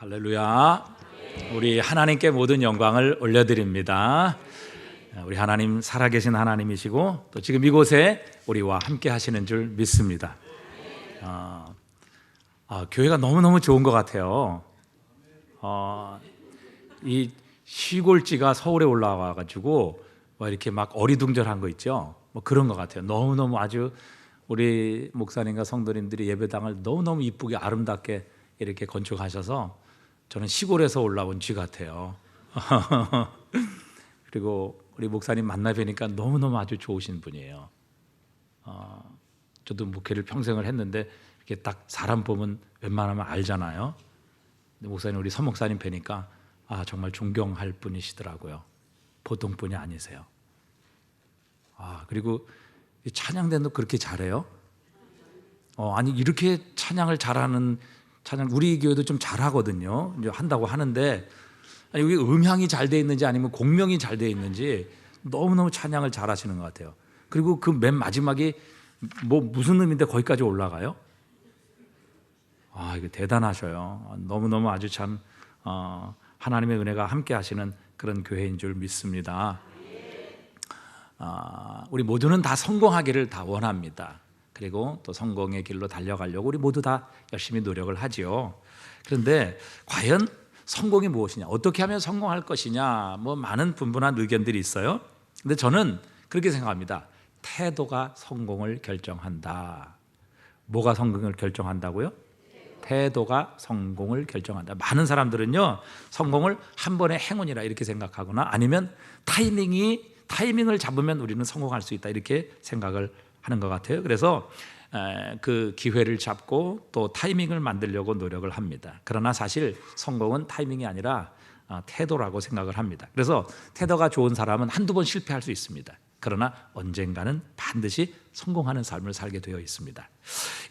할렐루야. 우리 하나님께 모든 영광을 올려드립니다. 우리 하나님 살아계신 하나님이시고 또 지금 이곳에 우리와 함께 하시는 줄 믿습니다. 교회가 너무너무 좋은 것 같아요. 이 시골지가 서울에 올라와가지고 뭐 이렇게 막 어리둥절한 거 있죠. 뭐 그런 것 같아요. 너무너무 아주 우리 목사님과 성도님들이 예배당을 너무너무 이쁘게 아름답게 이렇게 건축하셔서 저는 시골에서 올라온 쥐 같아요. 그리고 우리 목사님 만나 뵈니까 너무너무 아주 좋으신 분이에요. 저도 목회를 평생을 했는데 이렇게 딱 사람 보면 웬만하면 알잖아요. 근데 목사님, 우리 서 목사님 뵈니까 정말 존경할 분이시더라고요. 보통 분이 아니세요. 그리고 찬양대도 그렇게 잘해요. 아니 이렇게 찬양을 잘하는 찬양, 우리 교회도 좀 잘하거든요. 이제 한다고 하는데 여기 음향이 잘 돼 있는지 아니면 공명이 잘 돼 있는지 너무너무 찬양을 잘하시는 것 같아요. 그리고 그 맨 마지막이 뭐 무슨 의미인데 거기까지 올라가요? 이거 대단하셔요. 너무너무 아주 참 하나님의 은혜가 함께 하시는 그런 교회인 줄 믿습니다. 우리 모두는 다 성공하기를 다 원합니다. 그리고 또 성공의 길로 달려가려고 우리 모두 다 열심히 노력을 하지요. 그런데 과연 성공이 무엇이냐, 어떻게 하면 성공할 것이냐, 뭐 많은 분분한 의견들이 있어요. 근데 저는 그렇게 생각합니다. 태도가 성공을 결정한다. 뭐가 성공을 결정한다고요? 태도가 성공을 결정한다. 많은 사람들은요, 성공을 한 번의 행운이라 이렇게 생각하거나 아니면 타이밍을 잡으면 우리는 성공할 수 있다 이렇게 생각을 하는 것 같아요. 그래서 그 기회를 잡고 또 타이밍을 만들려고 노력을 합니다. 그러나 사실 성공은 타이밍이 아니라 태도라고 생각을 합니다. 그래서 태도가 좋은 사람은 한두 번 실패할 수 있습니다. 그러나 언젠가는 반드시 성공하는 삶을 살게 되어 있습니다.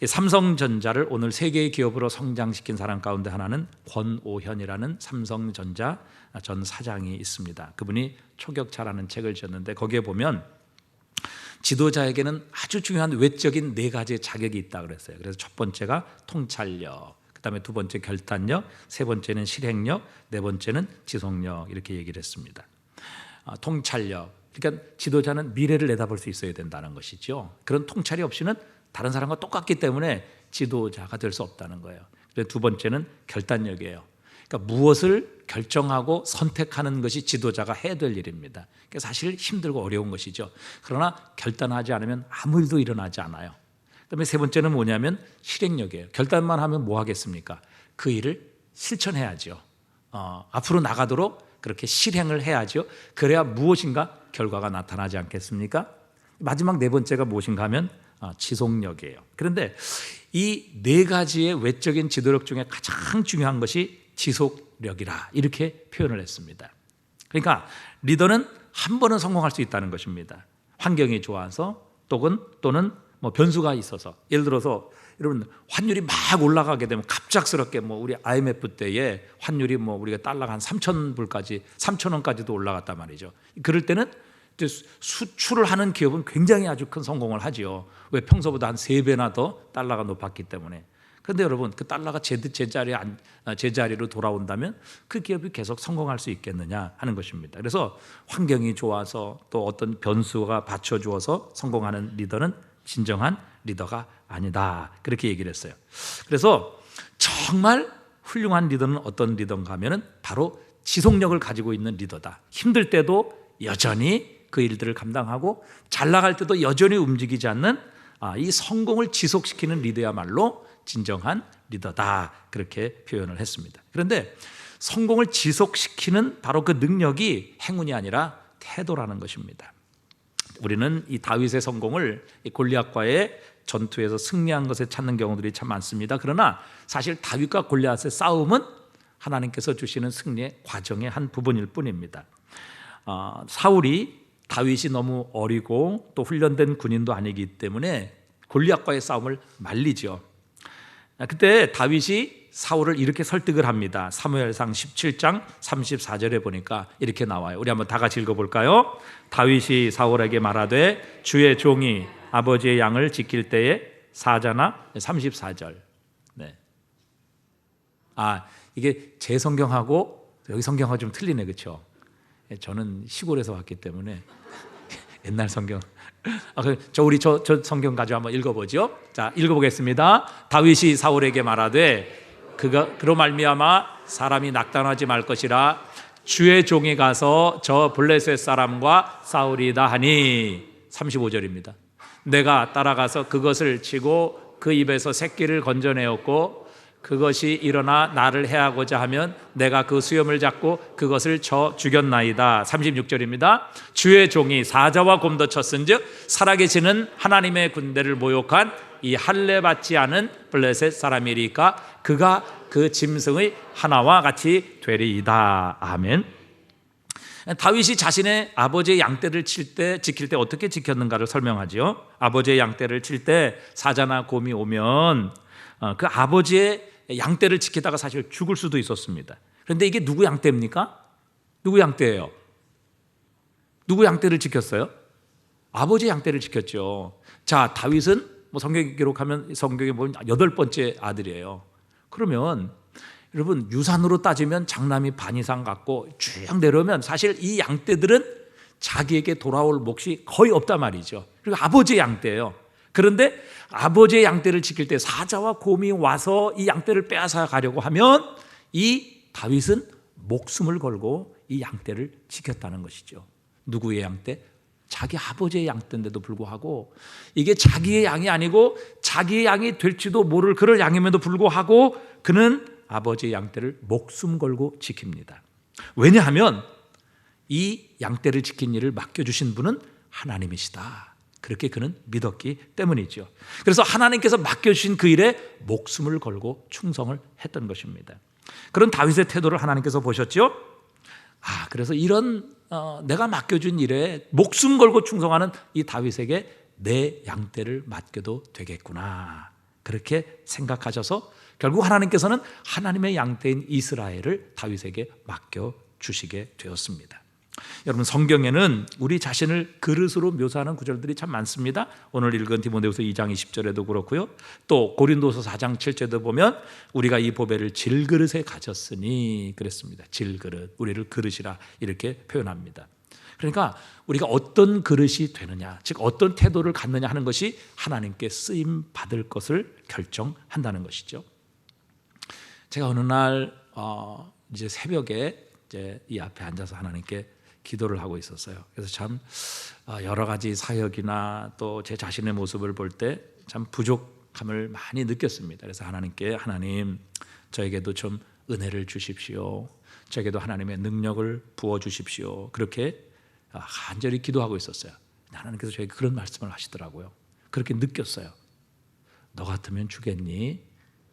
삼성전자를 오늘 세계의 기업으로 성장시킨 사람 가운데 하나는 권오현이라는 삼성전자 전 사장이 있습니다. 그분이 초격차라는 책을 지었는데 거기에 보면 지도자에게는 아주 중요한 외적인 4가지의 자격이 있다 그랬어요. 그래서 첫 번째가 통찰력, 그 다음에 두 번째 결단력, 세 번째는 실행력, 네 번째는 지속력 이렇게 얘기를 했습니다. 통찰력, 그러니까 지도자는 미래를 내다볼 수 있어야 된다는 것이죠. 그런 통찰이 없이는 다른 사람과 똑같기 때문에 지도자가 될 수 없다는 거예요. 그래서 두 번째는 결단력이에요. 그러니까 무엇을 결정하고 선택하는 것이 지도자가 해야 될 일입니다. 그러니까 사실 힘들고 어려운 것이죠. 그러나 결단하지 않으면 아무 일도 일어나지 않아요. 그다음에 세 번째는 뭐냐면 실행력이에요. 결단만 하면 뭐 하겠습니까? 그 일을 실천해야죠. 앞으로 나가도록 그렇게 실행을 해야죠. 그래야 무엇인가 결과가 나타나지 않겠습니까? 마지막 네 번째가 무엇인가 하면 지속력이에요. 그런데 이 4가지의 외적인 지도력 중에 가장 중요한 것이 지속력이라 이렇게 표현을 했습니다. 그러니까 리더는 한 번은 성공할 수 있다는 것입니다. 환경이 좋아서 또는 뭐 변수가 있어서, 예를 들어서 여러분 환율이 막 올라가게 되면 갑작스럽게 뭐 우리 IMF 때에 환율이 뭐 우리가 달러가 한 3,000원까지도 올라갔단 말이죠. 그럴 때는 수출을 하는 기업은 굉장히 아주 큰 성공을 하지요. 왜? 평소보다 한 3배나 더 달러가 높았기 때문에. 그런데 여러분 그 달러가 제자리로 돌아온다면 그 기업이 계속 성공할 수 있겠느냐 하는 것입니다. 그래서 환경이 좋아서 또 어떤 변수가 받쳐주어서 성공하는 리더는 진정한 리더가 아니다 그렇게 얘기를 했어요. 그래서 정말 훌륭한 리더는 어떤 리더인가 하면 바로 지속력을 가지고 있는 리더다. 힘들 때도 여전히 그 일들을 감당하고 잘 나갈 때도 여전히 움직이지 않는 이 성공을 지속시키는 리더야말로 진정한 리더다 그렇게 표현을 했습니다. 그런데 성공을 지속시키는 바로 그 능력이 행운이 아니라 태도라는 것입니다. 우리는 이 다윗의 성공을 이 골리앗과의 전투에서 승리한 것에 찾는 경우들이 참 많습니다. 그러나 사실 다윗과 골리앗의 싸움은 하나님께서 주시는 승리의 과정의 한 부분일 뿐입니다. 사울이 다윗이 너무 어리고 또 훈련된 군인도 아니기 때문에 골리앗과의 싸움을 말리죠. 그때 다윗이 사울을 이렇게 설득을 합니다. 사무엘상 17장 34절에 보니까 이렇게 나와요. 우리 한번 다 같이 읽어볼까요? 다윗이 사울에게 말하되 주의 종이 아버지의 양을 지킬 때에 사자나 34절. 네. 이게 제 성경하고 여기 성경하고 좀 틀리네, 그렇죠? 저는 시골에서 왔기 때문에 옛날 성경. 저 성경 가지고 한번 읽어보죠. 자, 읽어보겠습니다. 다윗이 사울에게 말하되 그로 말미암아 사람이 낙담하지 말 것이라 주의 종이 가서 저 블레셋 사람과 싸우리다 하니. 35절입니다. 내가 따라가서 그것을 치고 그 입에서 새끼를 건져내었고 그것이 일어나 나를 해하고자 하면 내가 그 수염을 잡고 그것을 쳐 죽였나이다. 36절입니다. 주의 종이 사자와 곰도 쳤은즉 살아계시는 하나님의 군대를 모욕한 이 할례 받지 않은 블레셋 사람이리까 그가 그 짐승의 하나와 같이 되리이다. 아멘. 다윗이 자신의 아버지의 양떼를 지킬 때 어떻게 지켰는가를 설명하지요. 아버지의 양떼를 칠 때 사자나 곰이 오면 그 아버지의 양떼를 지키다가 사실 죽을 수도 있었습니다. 그런데 이게 누구 양떼입니까? 누구 양떼예요? 누구 양떼를 지켰어요? 아버지의 양떼를 지켰죠. 자, 다윗은 성경에 기록하면 성경에 보면 8번째 아들이에요. 그러면 여러분 유산으로 따지면 장남이 반 이상 갖고 쭉 내려오면 사실 이 양떼들은 자기에게 돌아올 몫이 거의 없단 말이죠. 그리고 아버지의 양떼예요. 그런데 아버지의 양떼를 지킬 때 사자와 곰이 와서 이 양떼를 빼앗아 가려고 하면 이 다윗은 목숨을 걸고 이 양떼를 지켰다는 것이죠. 누구의 양떼? 자기 아버지의 양떼인데도 불구하고 이게 자기의 양이 아니고 자기의 양이 될지도 모를 그럴 양임에도 불구하고 그는 아버지의 양떼를 목숨 걸고 지킵니다. 왜냐하면 이 양떼를 지킨 일을 맡겨주신 분은 하나님이시다. 그렇게 그는 믿었기 때문이죠. 그래서 하나님께서 맡겨주신 그 일에 목숨을 걸고 충성을 했던 것입니다. 그런 다윗의 태도를 하나님께서 보셨죠. 그래서 이런 내가 맡겨준 일에 목숨 걸고 충성하는 이 다윗에게 내 양떼를 맡겨도 되겠구나. 그렇게 생각하셔서 결국 하나님께서는 하나님의 양떼인 이스라엘을 다윗에게 맡겨주시게 되었습니다. 여러분, 성경에는 우리 자신을 그릇으로 묘사하는 구절들이 참 많습니다. 오늘 읽은 디모데후서 2장 20절에도 그렇고요. 또 고린도서 4장 7절에도 보면 우리가 이 보배를 질그릇에 가졌으니 그랬습니다. 질그릇, 우리를 그릇이라 이렇게 표현합니다. 그러니까 우리가 어떤 그릇이 되느냐, 즉 어떤 태도를 갖느냐 하는 것이 하나님께 쓰임 받을 것을 결정한다는 것이죠. 제가 어느 날 이제 새벽에 이제 이 앞에 앉아서 하나님께 기도를 하고 있었어요. 그래서 참 여러 가지 사역이나 또 제 자신의 모습을 볼 때 참 부족함을 많이 느꼈습니다. 그래서 하나님께 하나님 저에게도 좀 은혜를 주십시오. 저에게도 하나님의 능력을 부어 주십시오. 그렇게 간절히 기도하고 있었어요. 하나님께서 저에게 그런 말씀을 하시더라고요. 그렇게 느꼈어요. 너 같으면 주겠니?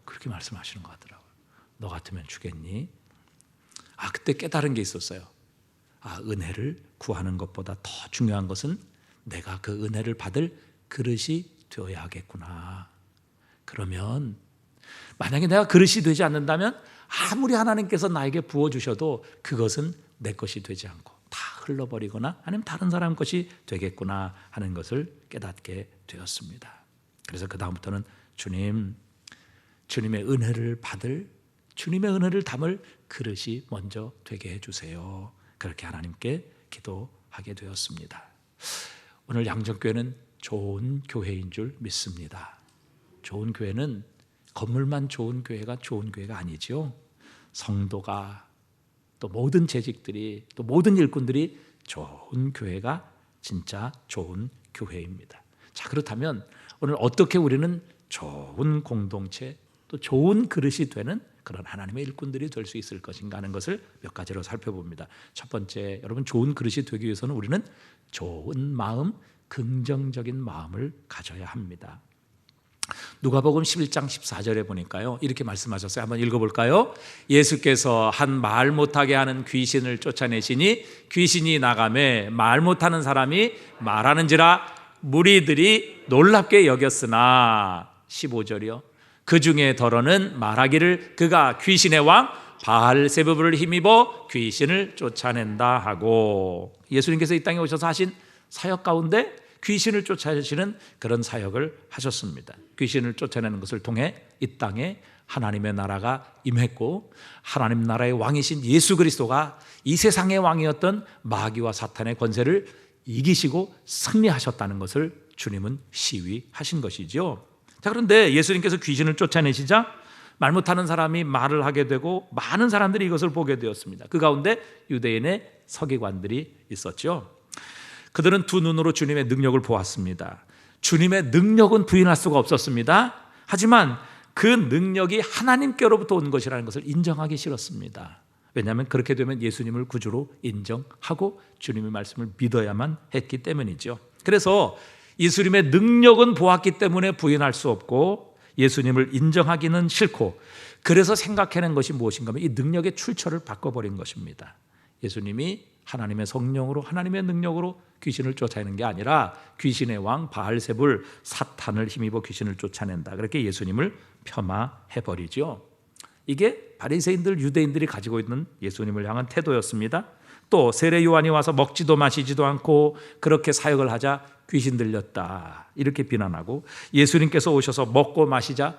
그렇게 말씀하시는 것 같더라고요. 너 같으면 주겠니? 그때 깨달은 게 있었어요. 은혜를 구하는 것보다 더 중요한 것은 내가 그 은혜를 받을 그릇이 되어야 하겠구나. 그러면 만약에 내가 그릇이 되지 않는다면 아무리 하나님께서 나에게 부어주셔도 그것은 내 것이 되지 않고 다 흘러버리거나 아니면 다른 사람 것이 되겠구나 하는 것을 깨닫게 되었습니다. 그래서 그 다음부터는 주님의 은혜를 받을, 주님의 은혜를 담을 그릇이 먼저 되게 해주세요. 그렇게 하나님께 기도하게 되었습니다. 오늘 양정교회는 좋은 교회인 줄 믿습니다. 좋은 교회는 건물만 좋은 교회가 좋은 교회가 아니죠. 성도가 또 모든 재직들이 또 모든 일꾼들이 좋은 교회가 진짜 좋은 교회입니다. 자, 그렇다면 오늘 어떻게 우리는 좋은 공동체 또 좋은 그릇이 되는 그런 하나님의 일꾼들이 될 수 있을 것인가 하는 것을 몇 가지로 살펴봅니다. 첫 번째, 여러분 좋은 그릇이 되기 위해서는 우리는 좋은 마음, 긍정적인 마음을 가져야 합니다. 누가복음 11장 14절에 보니까요 이렇게 말씀하셨어요. 한번 읽어볼까요? 예수께서 한 말 못하게 하는 귀신을 쫓아내시니 귀신이 나가매 말 못하는 사람이 말하는지라 무리들이 놀랍게 여겼으나 15절이요. 그 중에 더러는 말하기를 그가 귀신의 왕 바알세부를 힘입어 귀신을 쫓아낸다 하고, 예수님께서 이 땅에 오셔서 하신 사역 가운데 귀신을 쫓아내시는 그런 사역을 하셨습니다. 귀신을 쫓아내는 것을 통해 이 땅에 하나님의 나라가 임했고 하나님 나라의 왕이신 예수 그리스도가 이 세상의 왕이었던 마귀와 사탄의 권세를 이기시고 승리하셨다는 것을 주님은 시위하신 것이죠. 자, 그런데 예수님께서 귀신을 쫓아내시자 말 못하는 사람이 말을 하게 되고 많은 사람들이 이것을 보게 되었습니다. 그 가운데 유대인의 서기관들이 있었죠. 그들은 두 눈으로 주님의 능력을 보았습니다. 주님의 능력은 부인할 수가 없었습니다. 하지만 그 능력이 하나님께로부터 온 것이라는 것을 인정하기 싫었습니다. 왜냐하면 그렇게 되면 예수님을 구주로 인정하고 주님의 말씀을 믿어야만 했기 때문이죠. 그래서 예수님의 능력은 보았기 때문에 부인할 수 없고 예수님을 인정하기는 싫고, 그래서 생각해낸 것이 무엇인가 하면 이 능력의 출처를 바꿔버린 것입니다. 예수님이 하나님의 성령으로 하나님의 능력으로 귀신을 쫓아내는 게 아니라 귀신의 왕 바알세불 사탄을 힘입어 귀신을 쫓아낸다, 그렇게 예수님을 폄하해버리죠. 이게 바리새인들 유대인들이 가지고 있는 예수님을 향한 태도였습니다. 또 세례 요한이 와서 먹지도 마시지도 않고 그렇게 사역을 하자 귀신 들렸다 이렇게 비난하고, 예수님께서 오셔서 먹고 마시자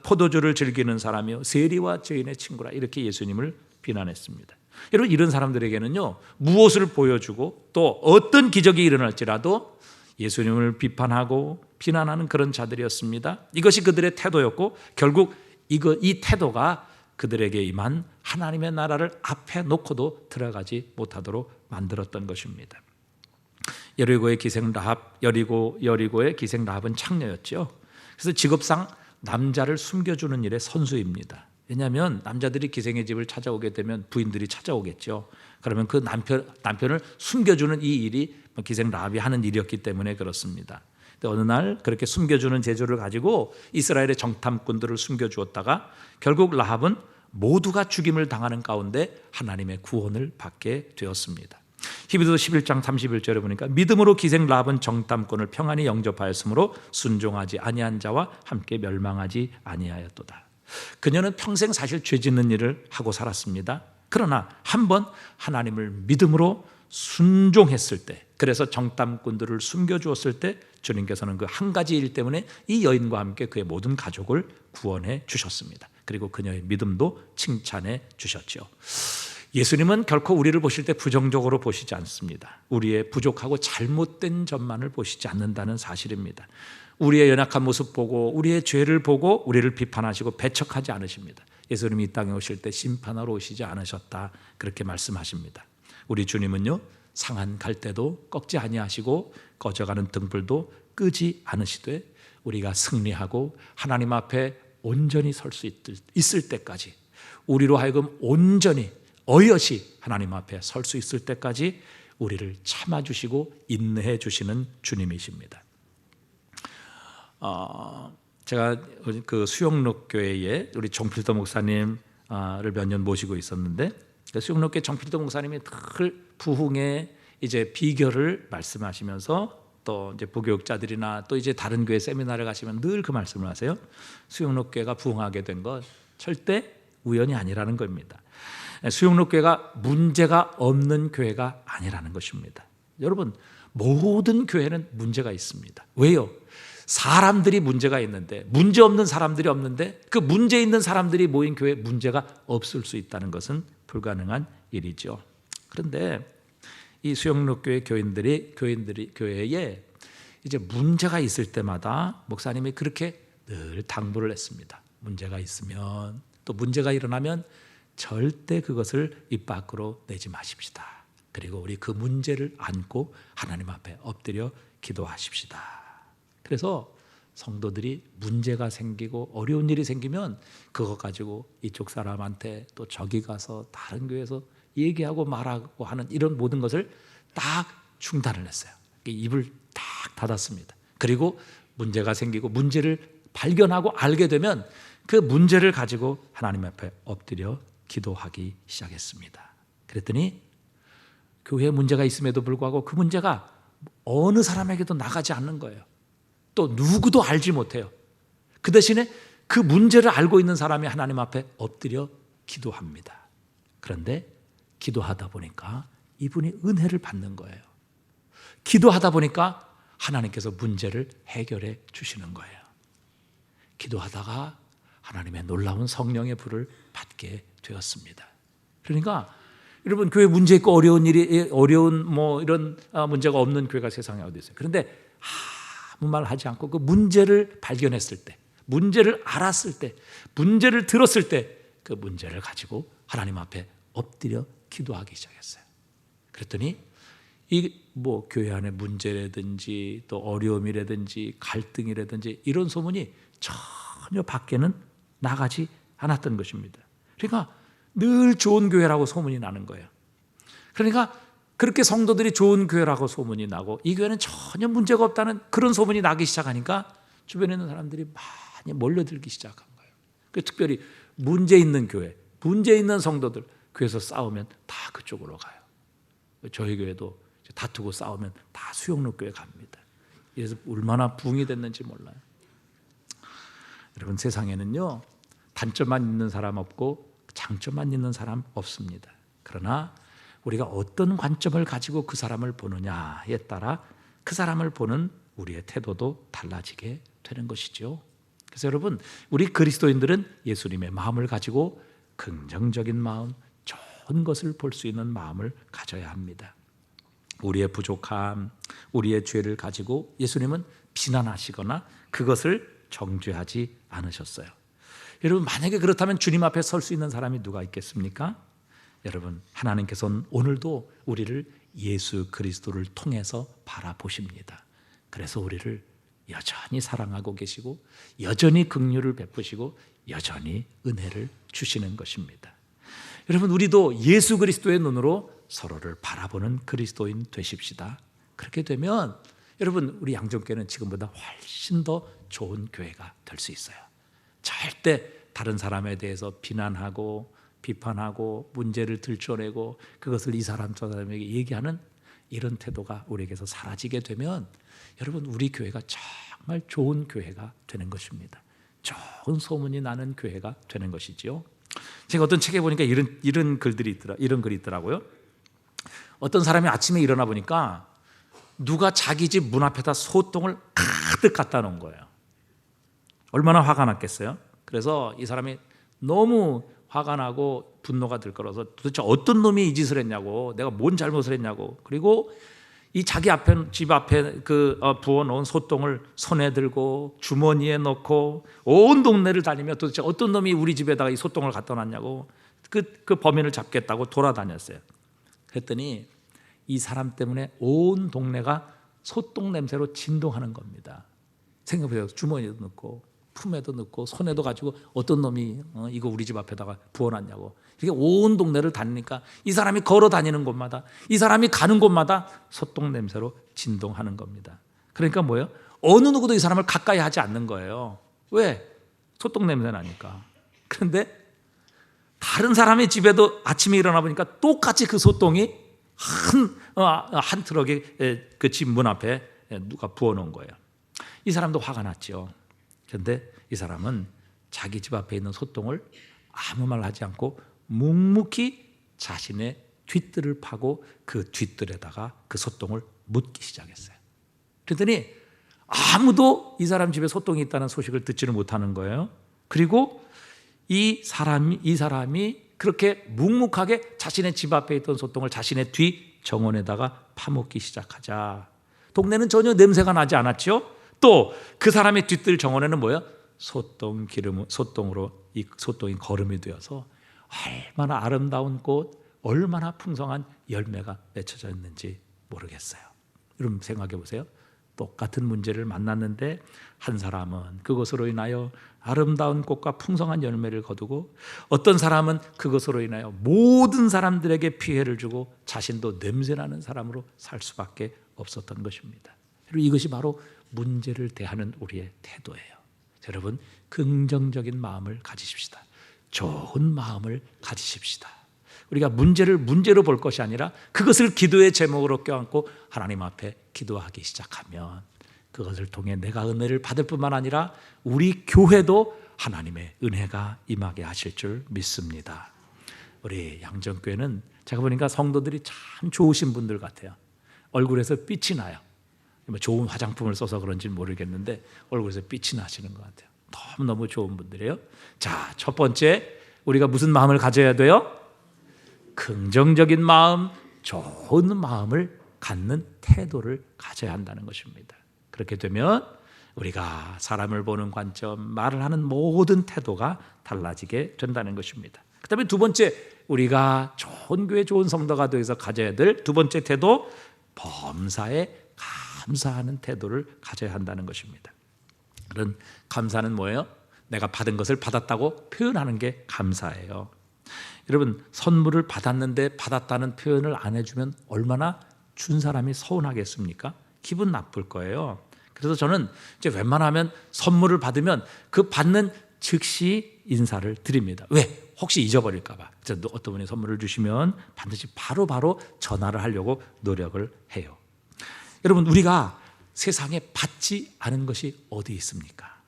포도주를 즐기는 사람이요 세리와 죄인의 친구라 이렇게 예수님을 비난했습니다. 여러분, 이런 사람들에게는요 무엇을 보여주고 또 어떤 기적이 일어날지라도 예수님을 비판하고 비난하는 그런 자들이었습니다. 이것이 그들의 태도였고 결국 이 태도가 그들에게 임한 하나님의 나라를 앞에 놓고도 들어가지 못하도록 만들었던 것입니다. 여리고의 기생 라합은 창녀였죠. 그래서 직업상 남자를 숨겨주는 일에 선수입니다. 왜냐하면 남자들이 기생의 집을 찾아오게 되면 부인들이 찾아오겠죠. 그러면 그 남편을 숨겨주는 이 일이 기생 라합이 하는 일이었기 때문에 그렇습니다. 근데 어느 날 그렇게 숨겨주는 재주를 가지고 이스라엘의 정탐꾼들을 숨겨주었다가 결국 라합은 모두가 죽임을 당하는 가운데 하나님의 구원을 받게 되었습니다. 히브리서 11장 31절에 보니까 믿음으로 기생 라합은 정탐꾼을 평안히 영접하였으므로 순종하지 아니한 자와 함께 멸망하지 아니하였도다. 그녀는 평생 사실 죄 짓는 일을 하고 살았습니다. 그러나 한번 하나님을 믿음으로 순종했을 때, 그래서 정탐꾼들을 숨겨주었을 때 주님께서는 그 한 가지 일 때문에 이 여인과 함께 그의 모든 가족을 구원해 주셨습니다. 그리고 그녀의 믿음도 칭찬해 주셨죠. 예수님은 결코 우리를 보실 때 부정적으로 보시지 않습니다. 우리의 부족하고 잘못된 점만을 보시지 않는다는 사실입니다. 우리의 연약한 모습 보고 우리의 죄를 보고 우리를 비판하시고 배척하지 않으십니다. 예수님이 이 땅에 오실 때 심판하러 오시지 않으셨다 그렇게 말씀하십니다. 우리 주님은요 상한 갈대도 꺾지 아니하시고 꺼져가는 등불도 끄지 않으시되 우리가 승리하고 하나님 앞에 온전히 설 수 있을 때까지, 우리로 하여금 온전히 어여시 하나님 앞에 설 수 있을 때까지 우리를 참아주시고 인내해 주시는 주님이십니다. 제가 그 수영록 교회에 우리 정필도 목사님을 몇 년 모시고 있었는데, 수영록 교회 정필도 목사님이 늘 부흥의 이제 비결을 말씀하시면서 또 이제 부교육자들이나 또 이제 다른 교회 세미나를 가시면 늘 그 말씀을 하세요. 수영록 교회가 부흥하게 된 건 절대 우연이 아니라는 겁니다. 수영록 교회가 문제가 없는 교회가 아니라는 것입니다. 여러분, 모든 교회는 문제가 있습니다. 왜요? 사람들이 문제가 있는데, 문제 없는 사람들이 없는데 그 문제 있는 사람들이 모인 교회에 문제가 없을 수 있다는 것은 불가능한 일이죠. 그런데 이 수영록 교회 교인들이 교회에 이제 문제가 있을 때마다 목사님이 그렇게 늘 당부를 했습니다. 문제가 있으면, 또 문제가 일어나면 절대 그것을 입 밖으로 내지 마십시다. 그리고 우리 그 문제를 안고 하나님 앞에 엎드려 기도하십시다. 그래서 성도들이 문제가 생기고 어려운 일이 생기면 그것 가지고 이쪽 사람한테 또 저기 가서 다른 교회에서 얘기하고 말하고 하는 이런 모든 것을 딱 중단을 했어요. 입을 딱 닫았습니다. 그리고 문제가 생기고 문제를 발견하고 알게 되면 그 문제를 가지고 하나님 앞에 엎드려 기도하기 시작했습니다. 그랬더니 교회에 문제가 있음에도 불구하고 그 문제가 어느 사람에게도 나가지 않는 거예요. 또 누구도 알지 못해요. 그 대신에 그 문제를 알고 있는 사람이 하나님 앞에 엎드려 기도합니다. 그런데 기도하다 보니까 이분이 은혜를 받는 거예요. 기도하다 보니까 하나님께서 문제를 해결해 주시는 거예요. 기도하다가 하나님의 놀라운 성령의 불을 받게 되었습니다. 그러니까 여러분, 교회 문제 있고 어려운 이런 문제가 없는 교회가 세상에 어디 있어요. 그런데 아무 말 하지 않고 그 문제를 발견했을 때, 문제를 알았을 때, 문제를 들었을 때 그 문제를 가지고 하나님 앞에 엎드려 기도하기 시작했어요. 그랬더니 교회 안에 문제라든지 또 어려움이라든지 갈등이라든지 이런 소문이 전혀 밖에는 나가지 않았던 것입니다. 그러니까 늘 좋은 교회라고 소문이 나는 거예요. 그러니까 그렇게 성도들이 좋은 교회라고 소문이 나고 이 교회는 전혀 문제가 없다는 그런 소문이 나기 시작하니까 주변에 있는 사람들이 많이 몰려들기 시작한 거예요. 특별히 문제 있는 교회, 문제 있는 성도들, 교회에서 싸우면 다 그쪽으로 가요. 저희 교회도 다투고 싸우면 다 수영로교회 갑니다. 그래서 얼마나 부흥이 됐는지 몰라요. 여러분, 세상에는요 단점만 있는 사람 없고 장점만 있는 사람 없습니다. 그러나 우리가 어떤 관점을 가지고 그 사람을 보느냐에 따라 그 사람을 보는 우리의 태도도 달라지게 되는 것이죠. 그래서 여러분, 우리 그리스도인들은 예수님의 마음을 가지고 긍정적인 마음, 좋은 것을 볼 수 있는 마음을 가져야 합니다. 우리의 부족함, 우리의 죄를 가지고 예수님은 비난하시거나 그것을 정죄하지 않으셨어요. 여러분, 만약에 그렇다면 주님 앞에 설 수 있는 사람이 누가 있겠습니까? 여러분, 하나님께서는 오늘도 우리를 예수 그리스도를 통해서 바라보십니다. 그래서 우리를 여전히 사랑하고 계시고 여전히 긍휼을 베푸시고 여전히 은혜를 주시는 것입니다. 여러분, 우리도 예수 그리스도의 눈으로 서로를 바라보는 그리스도인 되십시다. 그렇게 되면 여러분, 우리 양정교회는 지금보다 훨씬 더 좋은 교회가 될 수 있어요. 절대 다른 사람에 대해서 비난하고 비판하고 문제를 들춰내고 그것을 이 사람 저 사람에게 얘기하는 이런 태도가 우리에게서 사라지게 되면 여러분, 우리 교회가 정말 좋은 교회가 되는 것입니다. 좋은 소문이 나는 교회가 되는 것이지요. 제가 어떤 책에 보니까 이런 글이 있더라고요. 어떤 사람이 아침에 일어나 보니까 누가 자기 집 문 앞에다 소똥을 가득 갖다 놓은 거예요. 얼마나 화가 났겠어요? 그래서 이 사람이 너무 화가 나고 분노가 들끓어서 도대체 어떤 놈이 이 짓을 했냐고, 내가 뭔 잘못을 했냐고, 그리고 이 자기 집 앞에 부어놓은 소똥을 손에 들고 주머니에 넣고 온 동네를 다니며 도대체 어떤 놈이 우리 집에다가 이 소똥을 갖다 놨냐고 그 범인을 잡겠다고 돌아다녔어요. 그랬더니 이 사람 때문에 온 동네가 소똥 냄새로 진동하는 겁니다. 생각해보세요. 주머니에도 넣고 품에도 넣고 손에도 가지고 어떤 놈이 이거 우리 집 앞에다가 부어놨냐고. 이게 온 동네를 다니니까 이 사람이 걸어 다니는 곳마다, 이 사람이 가는 곳마다 소똥 냄새로 진동하는 겁니다. 그러니까 뭐예요? 어느 누구도 이 사람을 가까이 하지 않는 거예요. 왜? 소똥 냄새 나니까. 그런데 다른 사람의 집에도 아침에 일어나 보니까 똑같이 그 소똥이 한 트럭에 그 집 문 앞에 누가 부어놓은 거예요. 이 사람도 화가 났죠. 그런데 이 사람은 자기 집 앞에 있는 소똥을 아무 말 하지 않고 묵묵히 자신의 뒷뜰을 파고 그 뒷뜰에다가 그 소똥을 묻기 시작했어요. 그랬더니 아무도 이 사람 집에 소똥이 있다는 소식을 듣지를 못하는 거예요. 그리고 이 사람이 그렇게 묵묵하게 자신의 집 앞에 있던 소똥을 자신의 뒤 정원에다가 파묻기 시작하자 동네는 전혀 냄새가 나지 않았죠. 또 그 사람의 뒷뜰 정원에는 뭐예요? 소똥으로 이 소똥이 거름이 되어서 얼마나 아름다운 꽃, 얼마나 풍성한 열매가 맺혀져 있는지 모르겠어요. 여러분 생각해 보세요. 똑같은 문제를 만났는데 한 사람은 그것으로 인하여 아름다운 꽃과 풍성한 열매를 거두고 어떤 사람은 그것으로 인하여 모든 사람들에게 피해를 주고 자신도 냄새나는 사람으로 살 수밖에 없었던 것입니다. 그리고 이것이 바로 문제를 대하는 우리의 태도예요. 여러분, 긍정적인 마음을 가지십시다. 좋은 마음을 가지십시다. 우리가 문제를 문제로 볼 것이 아니라 그것을 기도의 제목으로 껴안고 하나님 앞에 기도하기 시작하면 그것을 통해 내가 은혜를 받을 뿐만 아니라 우리 교회도 하나님의 은혜가 임하게 하실 줄 믿습니다. 우리 양정교회는 제가 보니까 성도들이 참 좋으신 분들 같아요. 얼굴에서 빛이 나요. 좋은 화장품을 써서 그런지는 모르겠는데 얼굴에서 빛이 나시는 것 같아요. 너무너무 좋은 분들이에요. 자, 첫 번째 우리가 무슨 마음을 가져야 돼요? 긍정적인 마음, 좋은 마음을 갖는 태도를 가져야 한다는 것입니다. 그렇게 되면 우리가 사람을 보는 관점, 말을 하는 모든 태도가 달라지게 된다는 것입니다. 그 다음에 두 번째, 우리가 좋은 교회, 좋은 성도가 되어서 가져야 될 두 번째 태도, 범사에 감사하는 태도를 가져야 한다는 것입니다. 그런 감사는 뭐예요? 내가 받은 것을 받았다고 표현하는 게 감사예요. 여러분, 선물을 받았는데 받았다는 표현을 안 해주면 얼마나 준 사람이 서운하겠습니까? 기분 나쁠 거예요. 그래서 저는 이제 웬만하면 선물을 받으면 그 받는 즉시 인사를 드립니다. 왜? 혹시 잊어버릴까 봐. 어떤 분이 선물을 주시면 반드시 바로 전화를 하려고 노력을 해요. 여러분, 우리가 세상에 받지 않은 것이 어디 있습니까?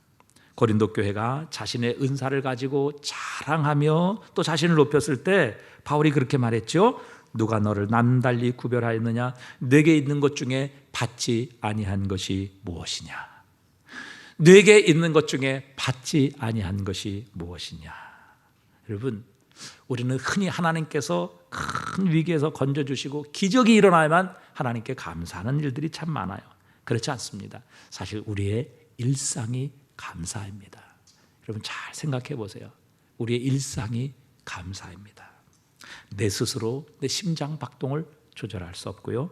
고린도 교회가 자신의 은사를 가지고 자랑하며 또 자신을 높였을 때 바울이 그렇게 말했죠. 누가 너를 남달리 구별하였느냐? 내게 있는 것 중에 받지 아니한 것이 무엇이냐? 내게 있는 것 중에 받지 아니한 것이 무엇이냐? 여러분, 우리는 흔히 하나님께서 큰 위기에서 건져주시고 기적이 일어나야만 하나님께 감사하는 일들이 참 많아요. 그렇지 않습니다. 사실 우리의 일상이 감사입니다. 여러분, 잘 생각해 보세요. 우리의 일상이 감사입니다. 내 스스로 내 심장 박동을 조절할 수 없고요,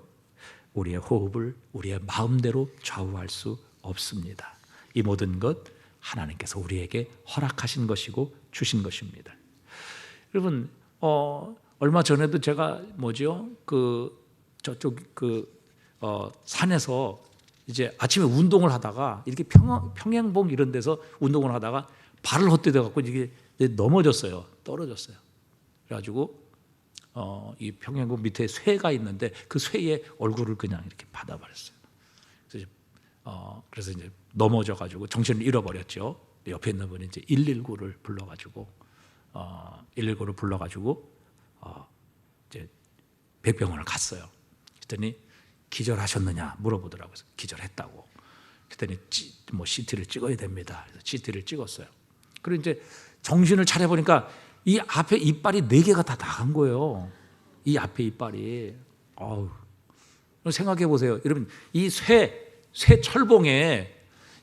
우리의 호흡을 우리의 마음대로 좌우할 수 없습니다. 이 모든 것 하나님께서 우리에게 허락하신 것이고 주신 것입니다. 여러분, 얼마 전에도 제가 산에서 이제 아침에 운동을 하다가 이렇게 평행봉 이런 데서 운동을 하다가 발을 헛디뎌 갖고 이게 넘어졌어요. 떨어졌어요. 그래가지고 이 평행봉 밑에 쇠가 있는데 그 쇠에 얼굴을 그냥 이렇게 받아버렸어요. 그래서 이제 넘어져 가지고 정신을 잃어버렸죠. 옆에 있는 분이 이제 119를 불러가지고 이제 백병원을 갔어요. 그랬더니 기절하셨느냐 물어보더라고요. 기절했다고. 그랬더니 CT를 찍어야 됩니다. 그래서 CT를 찍었어요. 그리고 이제 정신을 차려보니까 이 앞에 이빨이 4개가 다 나간 거예요. 이 앞에 이빨이. 생각해 보세요. 여러분, 이 쇠 철봉에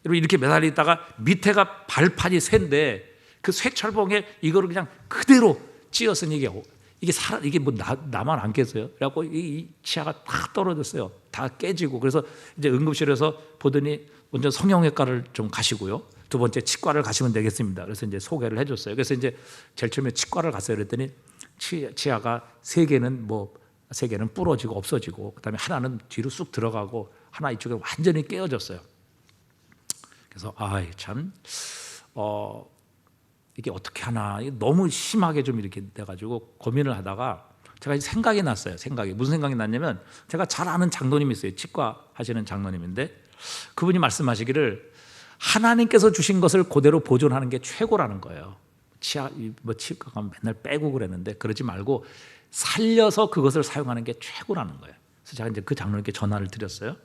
여러분 이렇게 매달려 있다가 밑에가 발판이 쇠인데 그 쇠 철봉에 이거를 그냥 그대로 찧었으니 이게 뭐 나만 안 깼어요. 그래갖고 이 치아가 다 떨어졌어요. 다 깨지고. 그래서 이제 응급실에서 보더니 먼저 성형외과를 좀 가시고요. 두 번째 치과를 가시면 되겠습니다. 그래서 이제 소개를 해줬어요. 그래서 이제 제일 처음에 치과를 갔어요. 그랬더니 치아가 3개는 부러지고 없어지고, 그다음에 하나는 뒤로 쑥 들어가고 하나 이쪽에 완전히 깨어졌어요. 그래서 이게 어떻게 하나, 너무 심하게 좀 이렇게 돼가지고 고민을 하다가 제가 생각이 났어요. 무슨 생각이 났냐면, 제가 잘 아는 장로님이 있어요. 치과 하시는 장로님인데 그분이 말씀하시기를 하나님께서 주신 것을 그대로 보존하는 게 최고라는 거예요. 치과 가면 맨날 빼고 그랬는데 그러지 말고 살려서 그것을 사용하는 게 최고라는 거예요. 그래서 제가 이제 그 장로님께 전화를 드렸어요.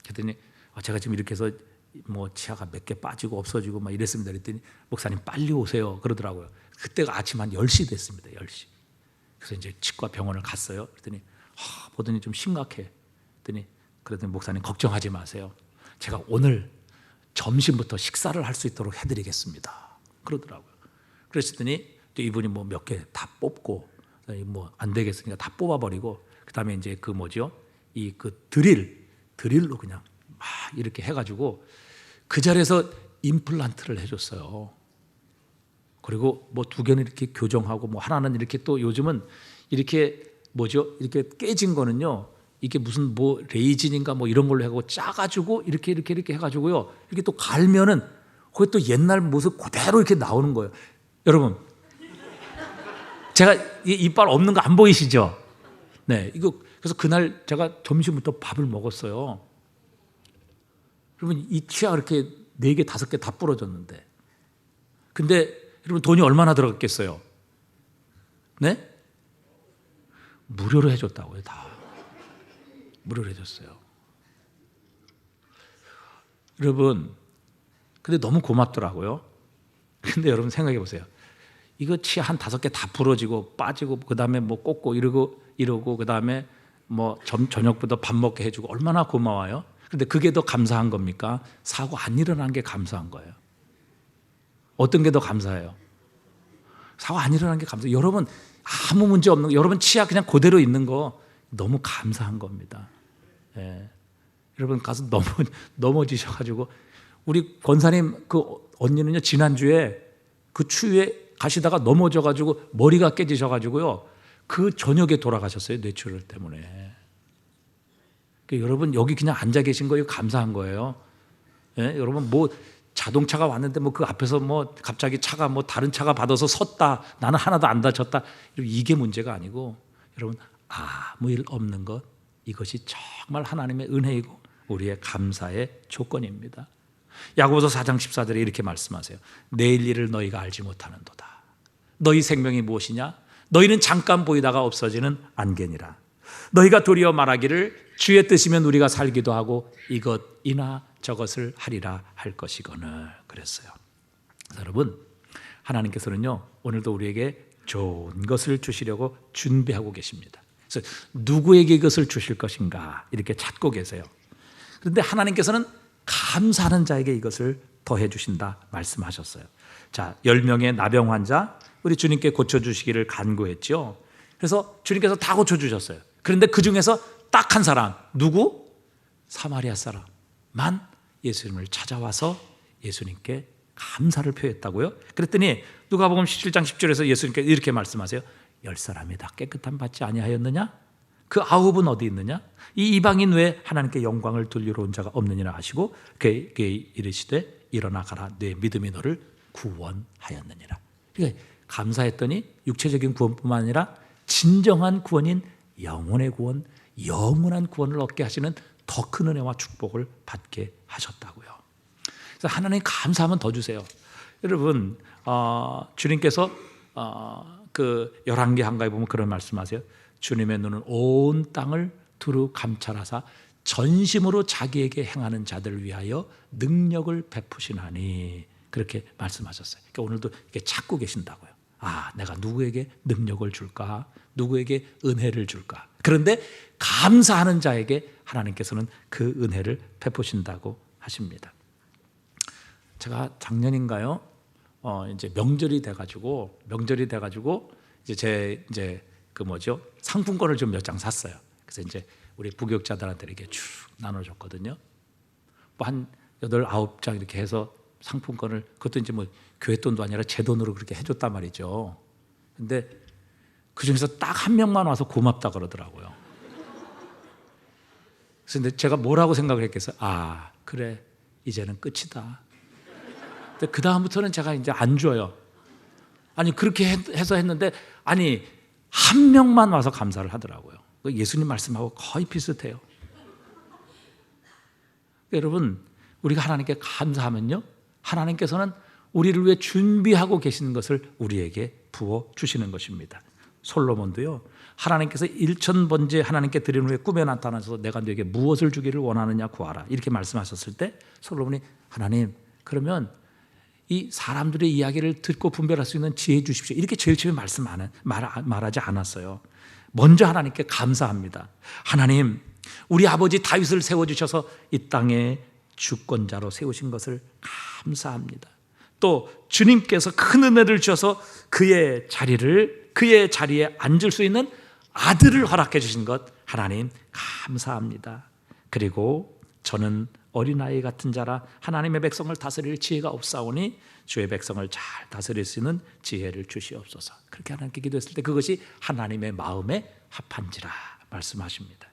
그랬더니 제가 지금 이렇게 해서 치아가 몇 개 빠지고 없어지고 막 이랬습니다. 그랬더니 목사님 빨리 오세요 그러더라고요. 그때가 아침 한 10시 됐습니다. 10시. 그래서 이제 치과 병원을 갔어요. 그랬더니 보더니 좀 심각해. 그랬더니 목사님 걱정하지 마세요. 제가 오늘 점심부터 식사를 할 수 있도록 해드리겠습니다 그러더라고요. 그랬더니 또 이분이 몇 개 다 뽑고 안 되겠으니까 다 뽑아버리고, 그 다음에 이제 드릴로 그냥 막 이렇게 해가지고 그 자리에서 임플란트를 해줬어요. 그리고 2개는 이렇게 교정하고 하나는 이렇게, 또 요즘은 이렇게 이렇게 깨진 거는요, 이게 무슨 레이진인가 이런 걸로 해가지고 짜가지고 이렇게 해가지고요, 이렇게 또 갈면은 거기 또 옛날 모습 그대로 이렇게 나오는 거예요. 여러분, 제가 이빨 없는 거 안 보이시죠? 네, 그래서 그날 제가 점심부터 밥을 먹었어요. 여러분, 이 치아가 이렇게 4개, 5개 다 부러졌는데, 근데 여러분 돈이 얼마나 들어갔겠어요? 네? 무료로 해줬다고요. 다 무료로 해줬어요. 여러분, 근데 너무 고맙더라고요. 근데 여러분 생각해 보세요. 이거 치 한 5개 다 부러지고 빠지고 그다음에 뭐 꽂고 이러고 그다음에 뭐 저녁부터 밥 먹게 해주고 얼마나 고마워요. 근데 그게 더 감사한 겁니까? 사고 안 일어난 게 감사한 거예요. 어떤 게 더 감사해요? 사고 안 일어난 게 감사해요. 여러분 아무 문제 없는 거, 여러분 치아 그냥 그대로 있는 거 너무 감사한 겁니다. 예. 여러분 가서 넘어지셔가지고 우리 권사님 그 언니는요 지난주에 그 추위에 가시다가 넘어져가지고 머리가 깨지셔가지고요 그 저녁에 돌아가셨어요. 뇌출혈 때문에. 그러니까 여러분 여기 그냥 앉아 계신 거예요. 감사한 거예요. 예? 여러분 뭐 자동차가 왔는데 뭐 그 앞에서 뭐 갑자기 차가 뭐 다른 차가 받아서 섰다. 나는 하나도 안 다쳤다. 이게 문제가 아니고 여러분 아무 일 없는 것 이것이 정말 하나님의 은혜이고 우리의 감사의 조건입니다. 야고보서 4장 14절에 이렇게 말씀하세요. 내일 일을 너희가 알지 못하는도다. 너희 생명이 무엇이냐? 너희는 잠깐 보이다가 없어지는 안개니라. 너희가 도리어 말하기를 주의 뜻이면 우리가 살기도 하고 이것이나 저것을 하리라 할 것이거늘 그랬어요. 여러분 하나님께서는요 오늘도 우리에게 좋은 것을 주시려고 준비하고 계십니다. 그래서 누구에게 이것을 주실 것인가 이렇게 찾고 계세요. 그런데 하나님께서는 감사하는 자에게 이것을 더해 주신다 말씀하셨어요. 자, 10명의 나병 환자 우리 주님께 고쳐주시기를 간구했죠. 그래서 주님께서 다 고쳐주셨어요. 그런데 그 중에서 딱 한 사람 누구? 사마리아 사람만 예수님을 찾아와서 예수님께 감사를 표했다고요. 그랬더니 누가복음 17장 10절에서 예수님께 이렇게 말씀하세요. 10사람이 다 깨끗함 받지 아니하였느냐? 그 9은 어디 있느냐? 이 이방인 외에 하나님께 영광을 돌리러 온 자가 없느니라 하시고 그에게 이르시되 일어나 가라 내 믿음이 너를 구원하였느니라. 그러니까 감사했더니 육체적인 구원뿐만 아니라 진정한 구원인 영혼의 구원, 영원한 구원을 얻게 하시는 더 큰 은혜와 축복을 받게 하셨다고요. 그래서 하나님 감사하면 더 주세요. 여러분 주님께서 그 열왕기 한가에 보면 그런 말씀하세요. 주님의 눈은 온 땅을 두루 감찰하사 전심으로 자기에게 행하는 자들을 위하여 능력을 베푸시나니 그렇게 말씀하셨어요. 그러니까 오늘도 이렇게 찾고 계신다고요. 아, 내가 누구에게 능력을 줄까? 누구에게 은혜를 줄까? 그런데 감사하는 자에게 하나님께서는 그 은혜를 베푸신다고 하십니다. 제가 작년인가요? 이제 명절이 돼가지고 이제 그 뭐죠? 상품권을 좀 몇 장 샀어요. 그래서 이제 우리 부교육자들한테 이렇게 쭉 나눠줬거든요. 뭐 한 8, 9장 이렇게 해서 상품권을 그것도 이제 뭐 교회 돈도 아니라 제 돈으로 그렇게 해줬단 말이죠. 근데 그 중에서 딱 한 명만 와서 고맙다 그러더라고요. 그래서 근데 제가 뭐라고 생각을 했겠어요? 아, 그래. 이제는 끝이다. 근데 그 다음부터는 제가 이제 안 줘요. 아니 그렇게 해서 했는데 아니 한 명만 와서 감사를 하더라고요. 예수님 말씀하고 거의 비슷해요. 여러분 우리가 하나님께 감사하면요 하나님께서는 우리를 위해 준비하고 계시는 것을 우리에게 부어주시는 것입니다. 솔로몬도요 하나님께서 1000번째 하나님께 드리는 후에 꿈에 나타나셔서 내가 너에게 무엇을 주기를 원하느냐 구하라 이렇게 말씀하셨을 때 솔로몬이 하나님 그러면 이 사람들의 이야기를 듣고 분별할 수 있는 지혜 주십시오 이렇게 제일 처음에 말하지 않았어요. 먼저 하나님께 감사합니다. 하나님 우리 아버지 다윗을 세워주셔서 이 땅에 주권자로 세우신 것을 감사합니다. 또 주님께서 큰 은혜를 주셔서 그의 자리에 앉을 수 있는 아들을 허락해 주신 것 하나님 감사합니다. 그리고 저는 어린아이 같은 자라 하나님의 백성을 다스릴 지혜가 없사오니 주의 백성을 잘 다스릴 수 있는 지혜를 주시옵소서. 그렇게 하나님께 기도했을 때 그것이 하나님의 마음에 합한지라 말씀하십니다.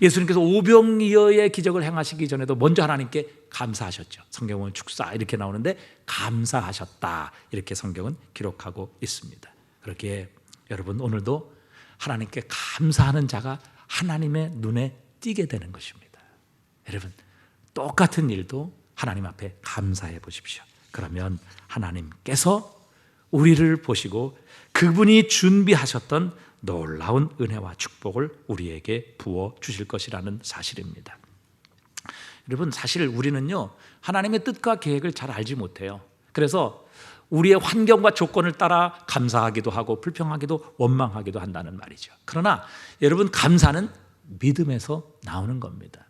예수님께서 오병이어의 기적을 행하시기 전에도 먼저 하나님께 감사하셨죠. 성경은 축사 이렇게 나오는데 감사하셨다 이렇게 성경은 기록하고 있습니다. 그렇게 여러분 오늘도 하나님께 감사하는 자가 하나님의 눈에 띄게 되는 것입니다. 여러분 똑같은 일도 하나님 앞에 감사해 보십시오. 그러면 하나님께서 우리를 보시고 그분이 준비하셨던 놀라운 은혜와 축복을 우리에게 부어 주실 것이라는 사실입니다. 여러분 사실 우리는요 하나님의 뜻과 계획을 잘 알지 못해요. 그래서 우리의 환경과 조건을 따라 감사하기도 하고 불평하기도 원망하기도 한다는 말이죠. 그러나 여러분, 감사는 믿음에서 나오는 겁니다.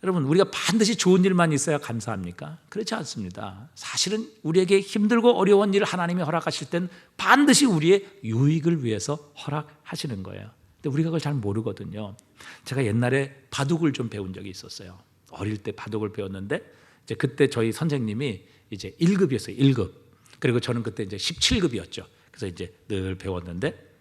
여러분, 우리가 반드시 좋은 일만 있어야 감사합니까? 그렇지 않습니다. 사실은 우리에게 힘들고 어려운 일을 하나님이 허락하실 땐 반드시 우리의 유익을 위해서 허락하시는 거예요. 근데 우리가 그걸 잘 모르거든요. 제가 옛날에 바둑을 좀 배운 적이 있었어요. 어릴 때 바둑을 배웠는데 이제 그때 저희 선생님이 이제 1급이었어요. 1급. 그리고 저는 그때 이제 17급이었죠. 그래서 이제 늘 배웠는데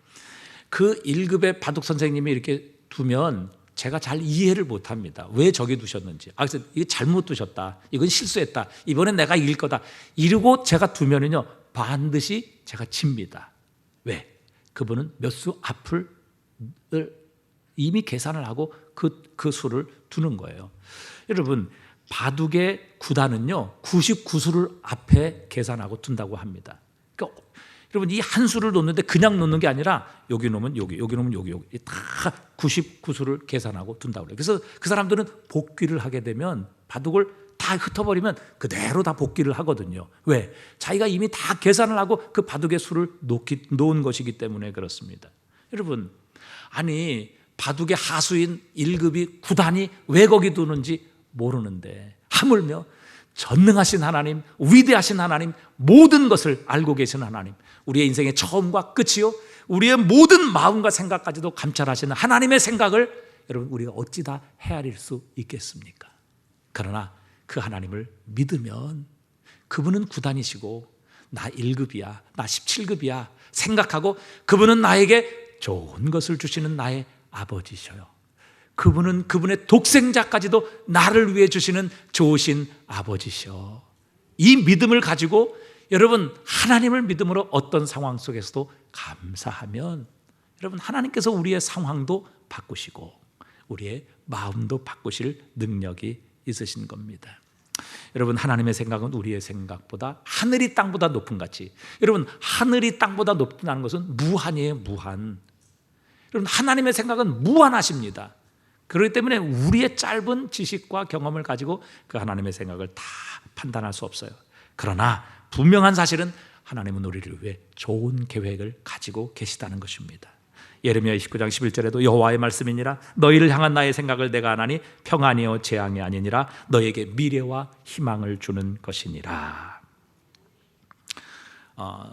그 1급의 바둑 선생님이 이렇게 두면 제가 잘 이해를 못합니다. 왜 저기 두셨는지. 그래서 이거 잘못 두셨다. 이건 실수했다. 이번엔 내가 이길 거다. 이러고 제가 두면은요 반드시 제가 집니다. 왜? 그분은 몇 수 앞을 이미 계산을 하고 그 수를 두는 거예요. 여러분, 바둑의 구단은요 99수를 앞에 계산하고 둔다고 합니다. 그러니까 여러분, 이 한 수를 놓는데 그냥 놓는 게 아니라 여기 놓으면 여기, 여기 놓으면 여기 다 99수를 계산하고 둔다고 그래요. 그래서 그 사람들은 복귀를 하게 되면 바둑을 다 흩어버리면 그대로 다 복귀를 하거든요. 왜? 자기가 이미 다 계산을 하고 그 바둑의 수를 놓은 것이기 때문에 그렇습니다. 여러분, 아니 바둑의 하수인 1급이 구단이 왜 거기 두는지 모르는데 하물며 전능하신 하나님, 위대하신 하나님, 모든 것을 알고 계신 하나님, 우리의 인생의 처음과 끝이요 우리의 모든 마음과 생각까지도 감찰하시는 하나님의 생각을 여러분 우리가 어찌 다 헤아릴 수 있겠습니까? 그러나 그 하나님을 믿으면 그분은 구단이시고 나 1급이야, 나 17급이야 생각하고 그분은 나에게 좋은 것을 주시는 나의 아버지셔요. 그분은 그분의 독생자까지도 나를 위해 주시는 좋으신 아버지셔. 이 믿음을 가지고 여러분 하나님을 믿음으로 어떤 상황 속에서도 감사하면 여러분 하나님께서 우리의 상황도 바꾸시고 우리의 마음도 바꾸실 능력이 있으신 겁니다. 여러분, 하나님의 생각은 우리의 생각보다 하늘이 땅보다 높은 같이, 여러분 하늘이 땅보다 높다는 것은 무한이에요. 무한. 여러분, 하나님의 생각은 무한하십니다. 그렇기 때문에 우리의 짧은 지식과 경험을 가지고 그 하나님의 생각을 다 판단할 수 없어요. 그러나 분명한 사실은 하나님은 우리를 위해 좋은 계획을 가지고 계시다는 것입니다. 예레미야 29장 11절에도 여호와의 말씀이니라 너희를 향한 나의 생각을 내가 아나니 평안이요 재앙이 아니니라 너에게 미래와 희망을 주는 것이니라.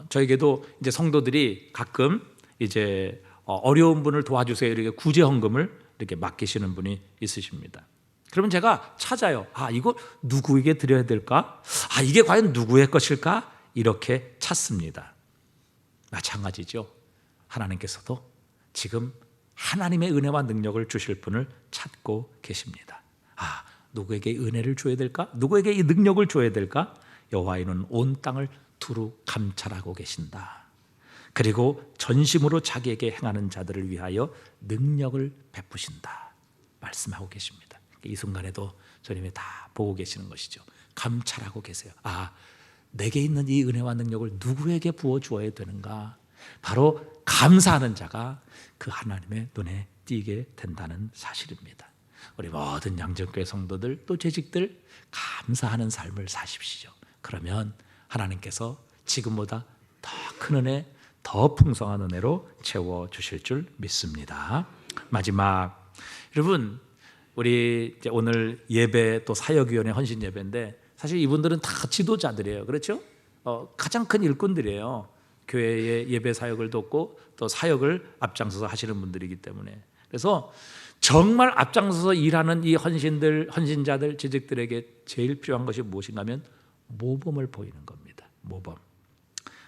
저에게도 이제 성도들이 가끔 이제 어려운 분을 도와주세요 이렇게 구제 헌금을 이렇게 맡기시는 분이 있으십니다. 그러면 제가 찾아요. 이거 누구에게 드려야 될까? 이게 과연 누구의 것일까? 이렇게 찾습니다. 마찬가지죠. 하나님께서도 지금 하나님의 은혜와 능력을 주실 분을 찾고 계십니다. 누구에게 은혜를 줘야 될까? 누구에게 이 능력을 줘야 될까? 여호와는 온 땅을 두루 감찰하고 계신다. 그리고 전심으로 자기에게 행하는 자들을 위하여 능력을 베푸신다 말씀하고 계십니다. 이 순간에도 주님이 다 보고 계시는 것이죠. 감찰하고 계세요. 내게 있는 이 은혜와 능력을 누구에게 부어주어야 되는가? 바로 감사하는 자가 그 하나님의 눈에 띄게 된다는 사실입니다. 우리 모든 양정교회 성도들 또 재직들 감사하는 삶을 사십시오. 그러면 하나님께서 지금보다 더 큰 은혜, 더 풍성한 은혜로 채워주실 줄 믿습니다. 마지막, 여러분 우리 이제 오늘 예배 또 사역위원회 헌신 예배인데 사실 이분들은 다 지도자들이에요. 그렇죠? 가장 큰 일꾼들이에요. 교회의 예배 사역을 돕고 또 사역을 앞장서서 하시는 분들이기 때문에, 그래서 정말 앞장서서 일하는 이 헌신자들, 재직들에게 제일 필요한 것이 무엇인가 하면 모범을 보이는 겁니다. 모범.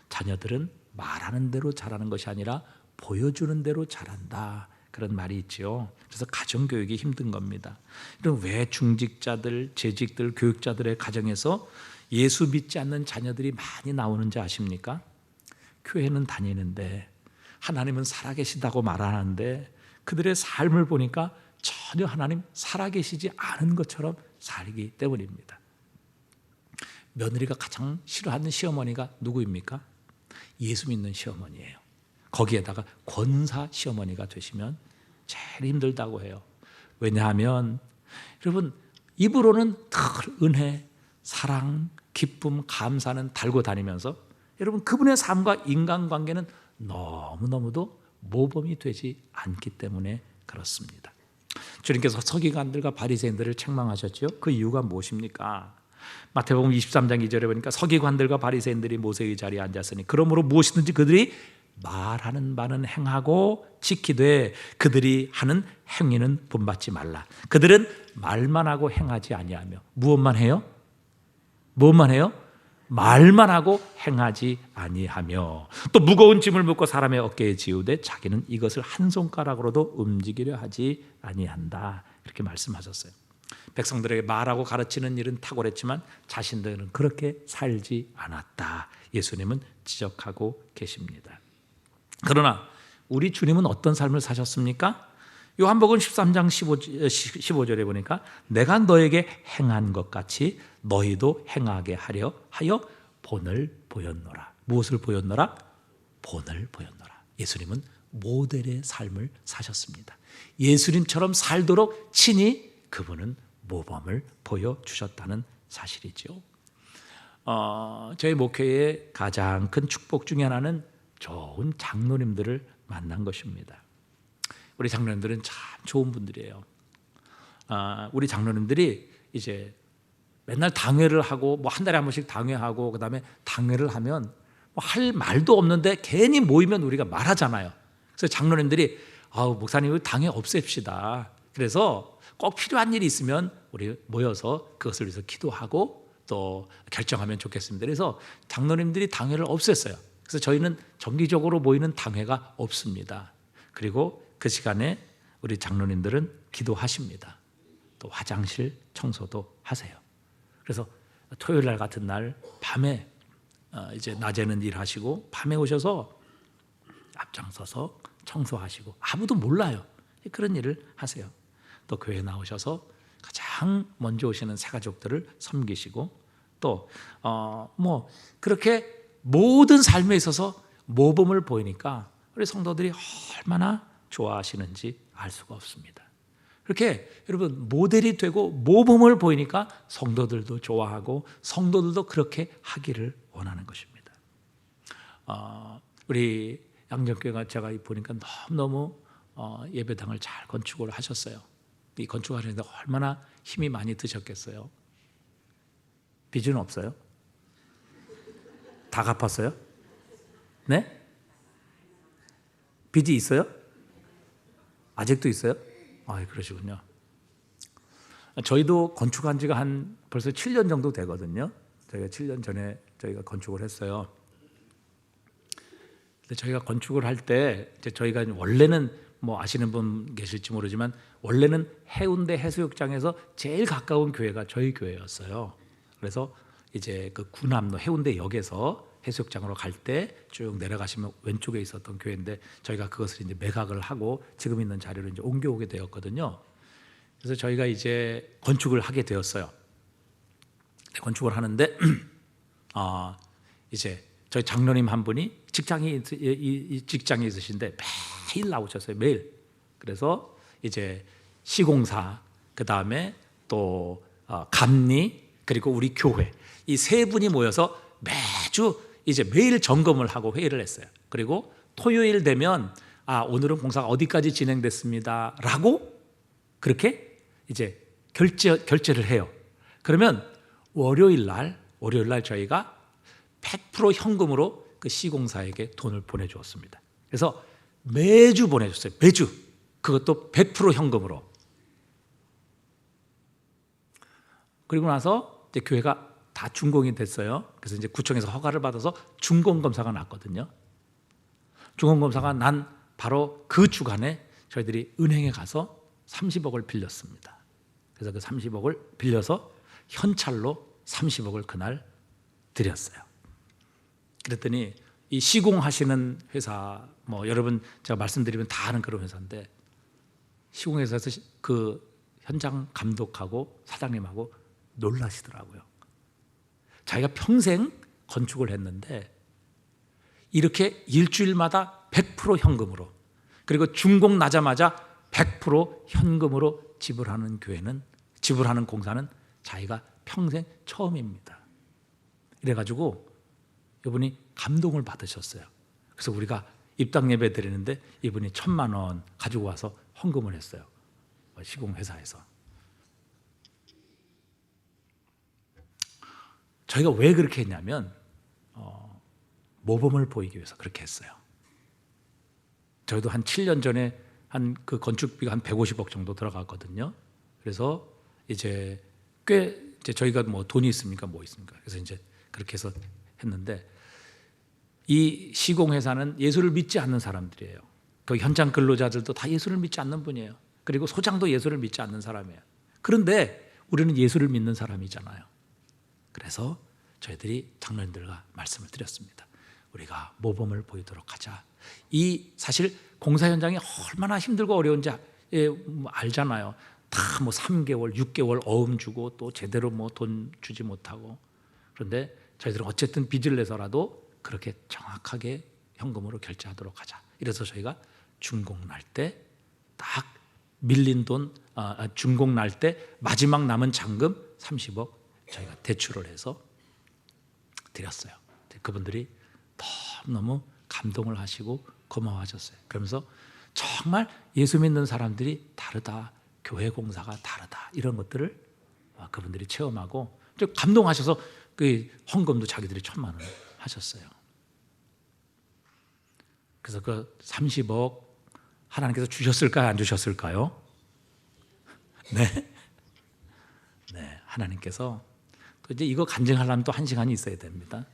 자녀들은 말하는 대로 잘하는 것이 아니라 보여주는 대로 잘한다, 그런 말이 있죠. 그래서 가정교육이 힘든 겁니다. 그럼 왜 중직자들, 재직들, 교육자들의 가정에서 예수 믿지 않는 자녀들이 많이 나오는지 아십니까? 교회는 다니는데 하나님은 살아계시다고 말하는데 그들의 삶을 보니까 전혀 하나님 살아계시지 않은 것처럼 살기 때문입니다. 며느리가 가장 싫어하는 시어머니가 누구입니까? 예수 믿는 시어머니예요. 거기에다가 권사 시어머니가 되시면 제일 힘들다고 해요. 왜냐하면 여러분 입으로는 늘 은혜, 사랑, 기쁨, 감사는 달고 다니면서 여러분 그분의 삶과 인간관계는 너무너무도 모범이 되지 않기 때문에 그렇습니다. 주님께서 서기관들과 바리새인들을 책망하셨죠. 그 이유가 무엇입니까? 마태복음 23장 2절에 보니까 서기관들과 바리새인들이 모세의 자리에 앉았으니 그러므로 무엇이든지 그들이 말하는 바는 행하고 지키되 그들이 하는 행위는 본받지 말라. 그들은 말만 하고 행하지 아니하며 무엇만 해요? 무엇만 해요? 말만 하고 행하지 아니하며 또 무거운 짐을 묶고 사람의 어깨에 지우되 자기는 이것을 한 손가락으로도 움직이려 하지 아니한다. 이렇게 말씀하셨어요. 백성들에게 말하고 가르치는 일은 탁월했지만 자신들은 그렇게 살지 않았다. 예수님은 지적하고 계십니다. 그러나 우리 주님은 어떤 삶을 사셨습니까? 요한복음 13장 15절에 보니까 내가 너에게 행한 것 같이 너희도 행하게 하려 하여 본을 보였노라. 무엇을 보였노라? 본을 보였노라. 예수님은 모델의 삶을 사셨습니다. 예수님처럼 살도록 친히 그분은 모범을 보여주셨다는 사실이죠. 저희 목회의 가장 큰 축복 중에 하나는 좋은 장로님들을 만난 것입니다. 우리 장로님들은 참 좋은 분들이에요. 우리 장로님들이 이제 맨날 당회를 하고 뭐 한 달에 한 번씩 당회하고 그다음에 당회를 하면 뭐 할 말도 없는데 괜히 모이면 우리가 말하잖아요. 그래서 장로님들이 목사님 당회 없앱시다. 그래서 꼭 필요한 일이 있으면 우리 모여서 그것을 위해서 기도하고 또 결정하면 좋겠습니다. 그래서 장로님들이 당회를 없앴어요. 그래서 저희는 정기적으로 모이는 당회가 없습니다. 그리고 그 시간에 우리 장로님들은 기도하십니다. 또 화장실 청소도 하세요. 그래서 토요일 날 같은 날 밤에 이제 낮에는 일하시고 밤에 오셔서 앞장서서 청소하시고 아무도 몰라요. 그런 일을 하세요. 또 교회에 나오셔서 가장 먼저 오시는 새가족들을 섬기시고 또 뭐 그렇게 모든 삶에 있어서 모범을 보이니까 우리 성도들이 얼마나 좋아하시는지 알 수가 없습니다. 그렇게 여러분 모델이 되고 모범을 보이니까 성도들도 좋아하고 성도들도 그렇게 하기를 원하는 것입니다. 우리 양정교회가 제가 보니까 너무너무 예배당을 잘 건축을 하셨어요. 이 건축하시는데 얼마나 힘이 많이 드셨겠어요. 빚은 없어요? 다 갚았어요? 네? 빚이 있어요? 아직도 있어요? 그러시군요. 저희도 건축한 지가 한 벌써 7년 정도 되거든요. 저희가 7년 전에 저희가 건축을 했어요. 근데 저희가 건축을 할 때 저희가 원래는 뭐 아시는 분 계실지 모르지만 원래는 해운대 해수욕장에서 제일 가까운 교회가 저희 교회였어요. 그래서 이제 그 구남로 해운대역에서 해수욕장으로 갈 때 쭉 내려가시면 왼쪽에 있었던 교회인데 저희가 그것을 이제 매각을 하고 지금 있는 자리로 이제 옮겨오게 되었거든요. 그래서 저희가 이제 건축을 하게 되었어요. 건축을 하는데 이제 저희 장로님 한 분이 직장이 있으신데 매일 나오셨어요. 매일. 그래서 이제 시공사 그 다음에 또 감리 그리고 우리 교회 이 세 분이 모여서 매주 이제 매일 점검을 하고 회의를 했어요. 그리고 토요일 되면 오늘은 공사가 어디까지 진행됐습니다 라고 그렇게 이제 결제를 해요. 그러면 월요일 날 저희가 100% 현금으로 그 시공사에게 돈을 보내주었습니다. 그래서 매주 보내줬어요. 매주. 그것도 100% 현금으로. 그리고 나서 이제 교회가 다 준공이 됐어요. 그래서 이제 구청에서 허가를 받아서 준공 검사가 났거든요. 준공 검사가 난 바로 그 주간에 저희들이 은행에 가서 30억을 빌렸습니다. 그래서 그 30억을 빌려서 현찰로 30억을 그날 드렸어요. 그랬더니 이 시공하시는 회사 뭐 여러분 제가 말씀드리면 다 아는 그런 회사인데 시공회사에서 그 현장 감독하고 사장님하고 놀라시더라고요. 자기가 평생 건축을 했는데 이렇게 일주일마다 100% 현금으로 그리고 준공 나자마자 100% 현금으로 지불하는 공사는 자기가 평생 처음입니다. 그래가지고 이분이 감동을 받으셨어요. 그래서 우리가 입당 예배 드리는데 이분이 1,000만 원 가지고 와서 헌금을 했어요. 시공회사에서. 저희가 왜 그렇게 했냐면 모범을 보이기 위해서 그렇게 했어요. 저희도 한 7년 전에 한 그 건축비가 한 150억 정도 들어갔거든요. 그래서 이제 꽤 이제 저희가 뭐 돈이 있습니까? 뭐 있습니까? 그래서 이제 그렇게 해서 했는데 이 시공회사는 예수를 믿지 않는 사람들이에요. 그 현장 근로자들도 다 예수를 믿지 않는 분이에요. 그리고 소장도 예수를 믿지 않는 사람이에요. 그런데 우리는 예수를 믿는 사람이잖아요. 그래서 저희들이 장로님들과 말씀을 드렸습니다. 우리가 모범을 보이도록 하자. 이 사실 공사 현장이 얼마나 힘들고 어려운지 알잖아요. 다 뭐 3개월, 6개월 어음 주고 또 제대로 뭐 돈 주지 못하고. 그런데 저희들은 어쨌든 빚을 내서라도 그렇게 정확하게 현금으로 결제하도록 하자. 이래서 저희가 준공 날 때 딱 밀린 돈, 준공 날 때 마지막 남은 잔금 30억 저희가 대출을 해서 드렸어요. 그분들이 너무 감동을 하시고 고마워하셨어요. 그러면서 정말 예수 믿는 사람들이 다르다, 교회 공사가 다르다, 이런 것들을 그분들이 체험하고 감동하셔서 그 헌금도 자기들이 1,000만 원 하셨어요. 그래서 그 30억 하나님께서 주셨을까요? 안 주셨을까요? 네. 네, 하나님께서 또 이제 이거 간증하려면 또 1시간이 있어야 됩니다.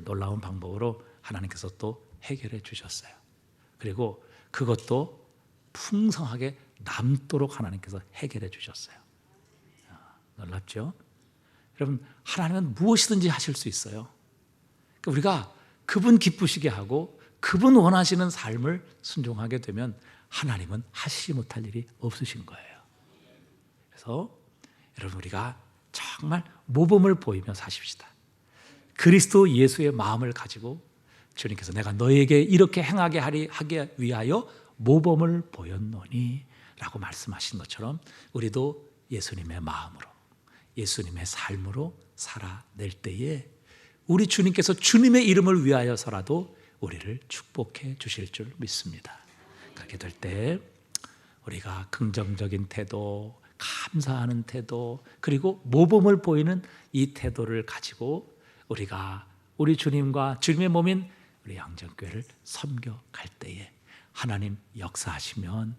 놀라운 방법으로 하나님께서 또 해결해 주셨어요. 그리고 그것도 풍성하게 남도록 하나님께서 해결해 주셨어요. 놀랍죠? 여러분, 하나님은 무엇이든지 하실 수 있어요. 그러니까 우리가 그분 기쁘시게 하고 그분 원하시는 삶을 순종하게 되면 하나님은 하시지 못할 일이 없으신 거예요. 그래서 여러분, 우리가 정말 모범을 보이며 사십시다. 그리스도 예수의 마음을 가지고 주님께서 내가 너에게 이렇게 행하게 하기 위하여 모범을 보였노니 라고 말씀하신 것처럼 우리도 예수님의 마음으로, 예수님의 삶으로 살아낼 때에 우리 주님께서 주님의 이름을 위하여서라도 우리를 축복해 주실 줄 믿습니다. 그렇게 될 때 우리가 긍정적인 태도, 감사하는 태도, 그리고 모범을 보이는 이 태도를 가지고 우리가 우리 주님과 주님의 몸인 우리 양정교회를 섬겨갈 때에 하나님 역사하시면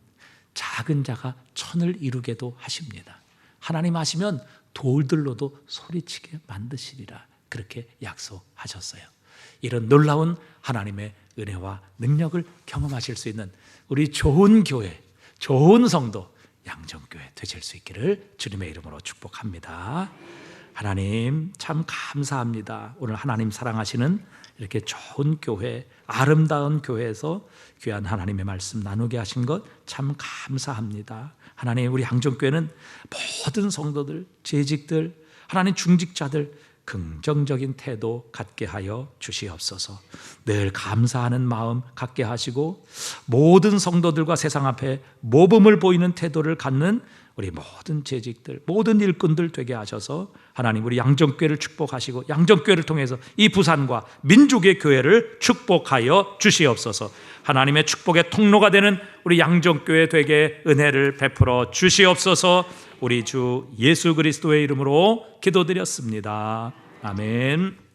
작은 자가 천을 이루게도 하십니다. 하나님 하시면 돌들로도 소리치게 만드시리라, 그렇게 약속하셨어요. 이런 놀라운 하나님의 은혜와 능력을 경험하실 수 있는 우리 좋은 교회, 좋은 성도 양정교회 되실 수 있기를 주님의 이름으로 축복합니다. 하나님 참 감사합니다. 오늘 하나님 사랑하시는 이렇게 좋은 교회, 아름다운 교회에서 귀한 하나님의 말씀 나누게 하신 것 참 감사합니다. 하나님, 우리 양정교회는 모든 성도들, 재직들, 하나님 중직자들 긍정적인 태도 갖게 하여 주시옵소서. 늘 감사하는 마음 갖게 하시고 모든 성도들과 세상 앞에 모범을 보이는 태도를 갖는 우리 모든 재직들, 모든 일꾼들 되게 하셔서 하나님 우리 양정교회를 축복하시고 양정교회를 통해서 이 부산과 민족의 교회를 축복하여 주시옵소서. 하나님의 축복의 통로가 되는 우리 양정교회 되게 은혜를 베풀어 주시옵소서. 우리 주 예수 그리스도의 이름으로 기도드렸습니다. 아멘.